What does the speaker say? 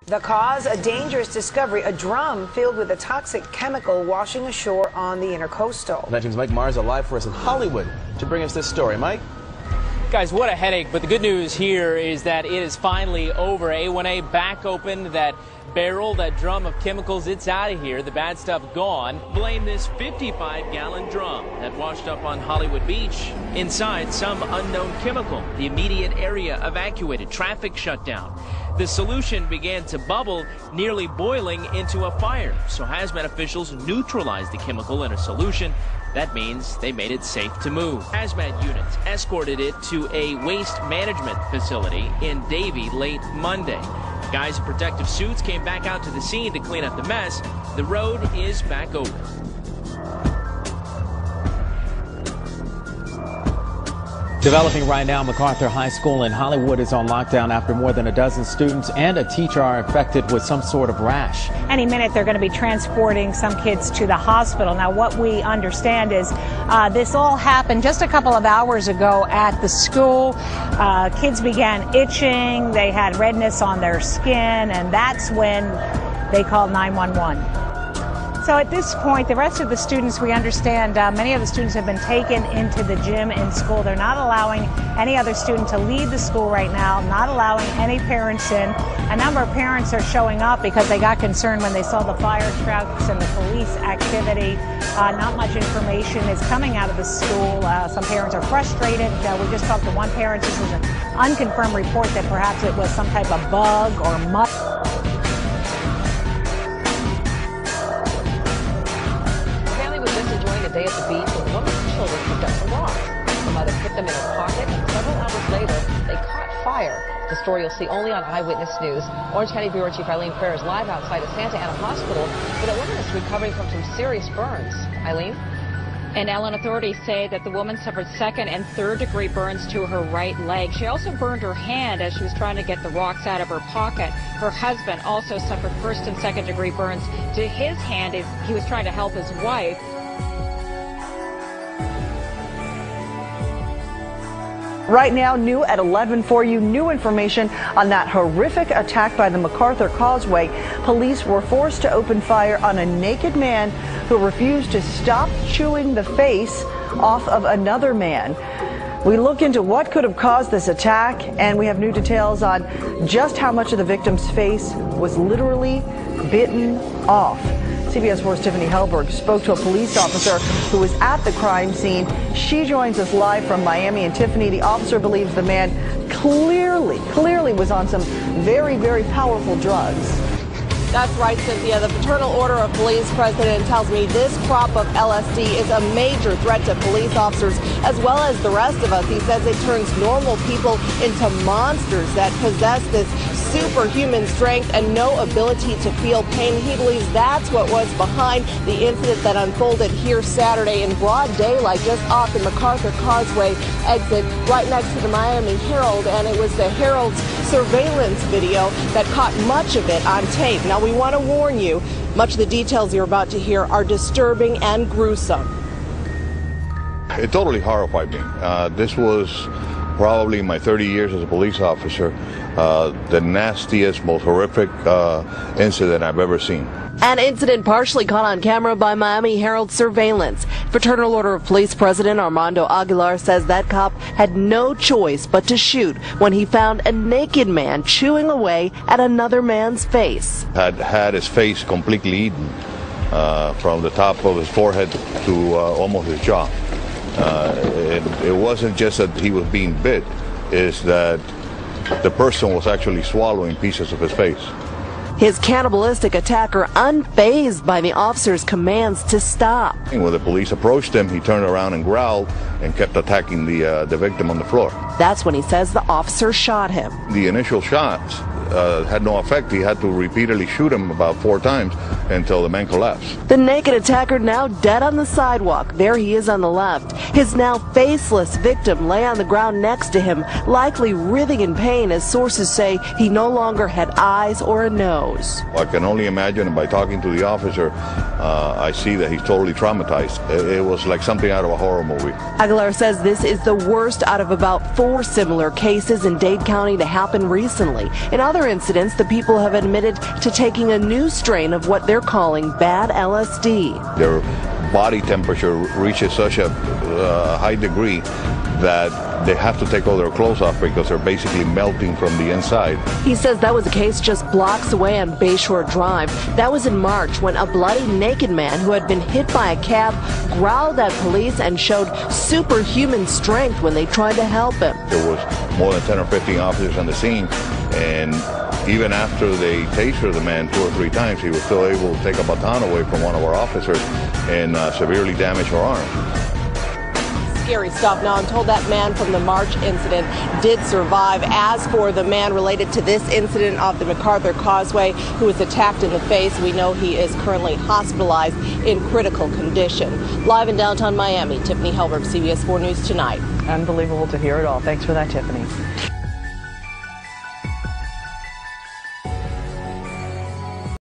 The cause, a dangerous discovery, a drum filled with a toxic chemical washing ashore on the Intercoastal. Legends Mike Marza live for us in Hollywood to bring us this story. Mike? Guys, what a headache, but the good news here is that it is finally over. A1A back open. That barrel, that drum of chemicals, it's out of here. The bad stuff gone. Blame this 55-gallon drum that washed up on Hollywood Beach. Inside, some unknown chemical. The immediate area evacuated. Traffic shut down. The solution began to bubble, nearly boiling into a fire. So hazmat officials neutralized the chemical in a solution. That means they made it safe to move. Hazmat units escorted it to a waste management facility in Davie late Monday. Guys in protective suits came back out to the scene to clean up the mess. The road is back open. Developing right now, MacArthur High School in Hollywood is on lockdown after more than a dozen students and a teacher are infected with some sort of rash. Any minute they're going to be transporting some kids to the hospital. Now what we understand is this all happened just a couple of hours ago at the school. Kids began itching, they had redness on their skin, and that's when they called 911. So at this point, the rest of the students, we understand many of the students have been taken into the gym in school. They're not allowing any other student to leave the school right now, not allowing any parents in. A number of parents are showing up because they got concerned when they saw the fire trucks and the police activity. Not much information is coming out of the school. Some parents are frustrated. We just talked to one parent. This is an unconfirmed report that perhaps it was some type of bug or mud. Day at the beach when one of the children picked up some rocks. The mother put them in her pocket, and several hours later, they caught fire. The story you'll see only on Eyewitness News. Orange County Bureau Chief Eileen Fair is live outside of Santa Ana Hospital with a woman that's recovering from some serious burns. Eileen? And Ellen, authorities say that the woman suffered second and third degree burns to her right leg. She also burned her hand as she was trying to get the rocks out of her pocket. Her husband also suffered first and second degree burns to his hand as he was trying to help his wife. Right now, new at 11 for you, new information on that horrific attack by the MacArthur Causeway. Police were forced to open fire on a naked man who refused to stop chewing the face off of another man. We look into what could have caused this attack, and we have new details on just how much of the victim's face was literally bitten off. CBS 4's Tiffany Helberg spoke to a police officer who was at the crime scene. She joins us live from Miami. And Tiffany, the officer believes the man clearly was on some very, very powerful drugs. That's right, Cynthia. The Fraternal Order of Police president tells me this crop of LSD is a major threat to police officers as well as the rest of us. He says it turns normal people into monsters that possess this superhuman strength and no ability to feel pain. He believes that's what was behind the incident that unfolded here Saturday in broad daylight just off the MacArthur Causeway exit right next to the Miami Herald, and it was the Herald's surveillance video that caught much of it on tape. Now, we want to warn you, much of the details you're about to hear are disturbing and gruesome. It totally horrified me. This was probably in my 30 years as a police officer, the nastiest, most horrific incident I've ever seen. An incident partially caught on camera by Miami Herald surveillance. Fraternal Order of Police President Armando Aguilar says that cop had no choice but to shoot when he found a naked man chewing away at another man's face. Had his face completely eaten from the top of his forehead to almost his jaw. It wasn't just that he was being bit, it's that the person was actually swallowing pieces of his face. His cannibalistic attacker unfazed by the officer's commands to stop. When the police approached him, he turned around and growled and kept attacking the victim on the floor. That's when he says the officer shot him. The initial shots had no effect. He had to repeatedly shoot him about 4 times until the man collapsed. The naked attacker now dead on the sidewalk. There he is on the left. His now faceless victim lay on the ground next to him, likely writhing in pain as sources say he no longer had eyes or a nose. I can only imagine, and by talking to the officer, I see that he's totally traumatized. It was like something out of a horror movie. Aguilar says this is the worst out of about 4 similar cases in Dade County to happen recently. In other other incidents, the people have admitted to taking a new strain of what they're calling bad LSD. Their body temperature reaches such a high degree that they have to take all their clothes off because they're basically melting from the inside. He says that was the case just blocks away on Bayshore Drive. That was in March when a bloody naked man who had been hit by a cab growled at police and showed superhuman strength when they tried to help him. There was more than 10 or 15 officers on the scene, and even after they tasered the man 2 or 3 times, he was still able to take a baton away from one of our officers and severely damage her arm. Scary stuff. Now, I'm told that man from the March incident did survive. As for the man related to this incident off the MacArthur Causeway who was attacked in the face, we know he is currently hospitalized in critical condition. Live in downtown Miami, Tiffany Helberg, CBS 4 News Tonight. Unbelievable to hear it all. Thanks for that, Tiffany.